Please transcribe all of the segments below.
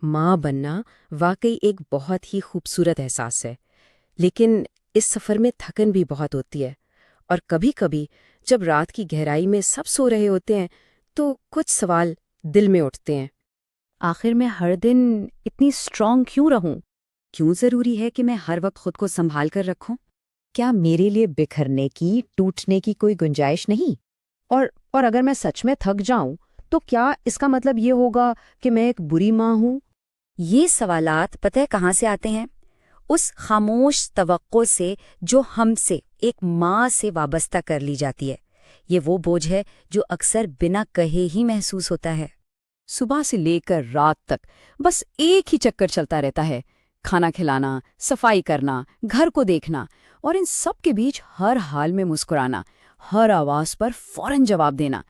माँ बनना वाकई एक बहुत ही खूबसूरत एहसास है, लेकिन इस सफ़र में थकन भी बहुत होती है। और कभी-कभी जब रात की गहराई में सब सो रहे होते हैं, तो कुछ सवाल दिल में उठते हैं। आखिर मैं हर दिन इतनी स्ट्रांग क्यों रहूं? क्यों ज़रूरी है कि मैं हर वक्त खुद को संभाल कर रखूं? क्या मेरे लिए बिखरने की, टूटने की कोई गुंजाइश नहीं? और अगर मैं सच में थक जाऊं, तो क्या इसका मतलब ये होगा कि मैं एक बुरी माँ हूं? ये सवालात पता है कहाँ से आते हैं? उस खामोश तवक्को से जो हमसे एक माँ से वाबस्ता कर ली जाती है। ये वो बोझ है जो अक्सर बिना कहे ही महसूस होता है। सुबह से लेकर रात तक बस एक ही चक्कर चलता रहता है। खाना खिलाना, सफाई करना, घर को देखना और इन सब के बीच हर हाल में मुस्कुराना, हर आवाज पर फौरन जवाब देना।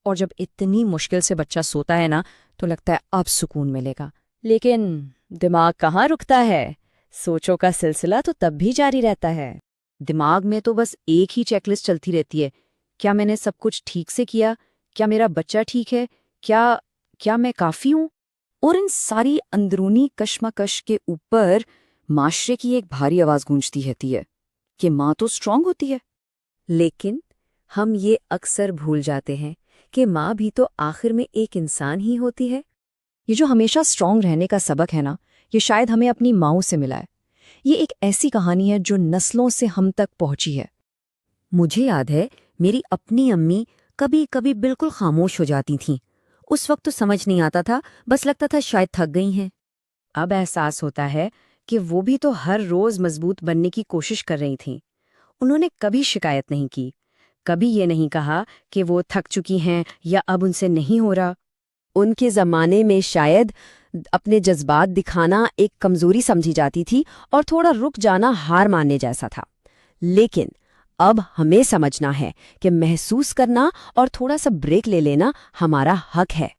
और जब इतनी मुश्किल से बच्चा सोता है ना, तो लगता है अब सुकून मिलेगा। लेकिन दिमाग कहाँ रुकता है? सोचों का सिलसिला तो तब भी जारी रहता है। दिमाग में तो बस एक ही चेकलिस्ट चलती रहती है। क्या मैंने सब कुछ ठीक से किया? क्या मेरा बच्चा ठीक है? क्या क्या मैं काफ़ी हूँ? और इन सारी अंदरूनी कश्मकश के ऊपर माशरे की एक भारी आवाज़ गूंजती रहती है कि माँ तो स्ट्रांग होती है। लेकिन हम ये अक्सर भूल जाते हैं कि माँ भी तो आखिर में एक इंसान ही होती है। ये जो हमेशा स्ट्रांग रहने का सबक है ना, ये शायद हमें अपनी माँओं से मिला है। ये एक ऐसी कहानी है जो नस्लों से हम तक पहुंची है। मुझे याद है, मेरी अपनी अम्मी कभी कभी बिल्कुल खामोश हो जाती थीं। उस वक्त तो समझ नहीं आता था, बस लगता था शायद थक गई हैं। अब एहसास होता है कि वो भी तो हर रोज मजबूत बनने की कोशिश कर रही थीं। उन्होंने कभी शिकायत नहीं की, कभी ये नहीं कहा कि वो थक चुकी हैं या अब उनसे नहीं हो रहा। उनके ज़माने में शायद अपने जज्बात दिखाना एक कमज़ोरी समझी जाती थी और थोड़ा रुक जाना हार मानने जैसा था। लेकिन अब हमें समझना है कि महसूस करना और थोड़ा सा ब्रेक ले लेना हमारा हक है।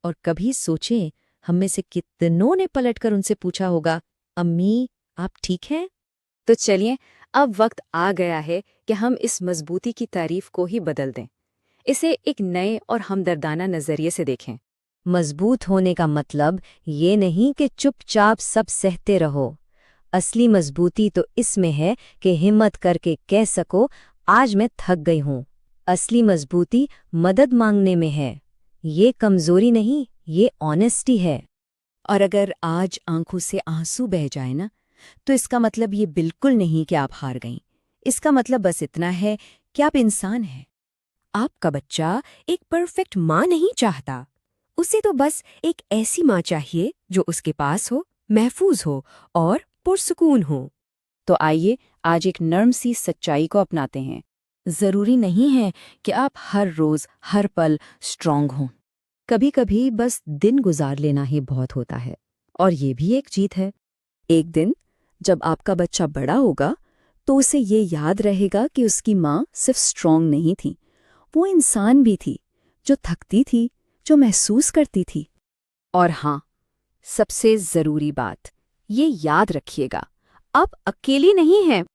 और कभी सोचें, हम में से कितनों ने पलटकर उनसे पूछा होगा, अम्मी आप ठीक हैं? तो चलिए, अब वक्त आ गया है कि हम इस मजबूती की तारीफ को ही बदल दें। इसे एक नए और हमदर्दाना नजरिए से देखें। मजबूत होने का मतलब ये नहीं कि चुपचाप सब सहते रहो। असली मजबूती तो इसमें है कि हिम्मत करके कह सको, आज मैं थक गई हूँ। असली मजबूती मदद मांगने में है। ये कमजोरी नहीं, ये ऑनेस्टी है। और अगर आज आंखों से आंसू बह जाए ना, तो इसका मतलब ये बिल्कुल नहीं कि आप हार गईं। इसका मतलब बस इतना है कि आप इंसान हैं। आपका बच्चा एक परफेक्ट माँ नहीं चाहता। उसे तो बस एक ऐसी माँ चाहिए जो उसके पास हो, महफूज हो और पुरसुकून हो। तो आइए आज एक नर्म सी सच्चाई को अपनाते हैं। ज़रूरी नहीं है कि आप हर रोज़, हर पल स्ट्रांग हों। कभी-कभी बस दिन गुजार लेना ही बहुत होता है। और ये भी एक जीत है। एक दिन जब आपका बच्चा बड़ा होगा, तो उसे ये याद रहेगा कि उसकी माँ सिर्फ स्ट्रांग नहीं थी, वो इंसान भी थी, जो थकती थी, जो महसूस करती थी। और हाँ, सबसे ज़रूरी बात, ये याद रखिएगा, आप अकेली नहीं हैं।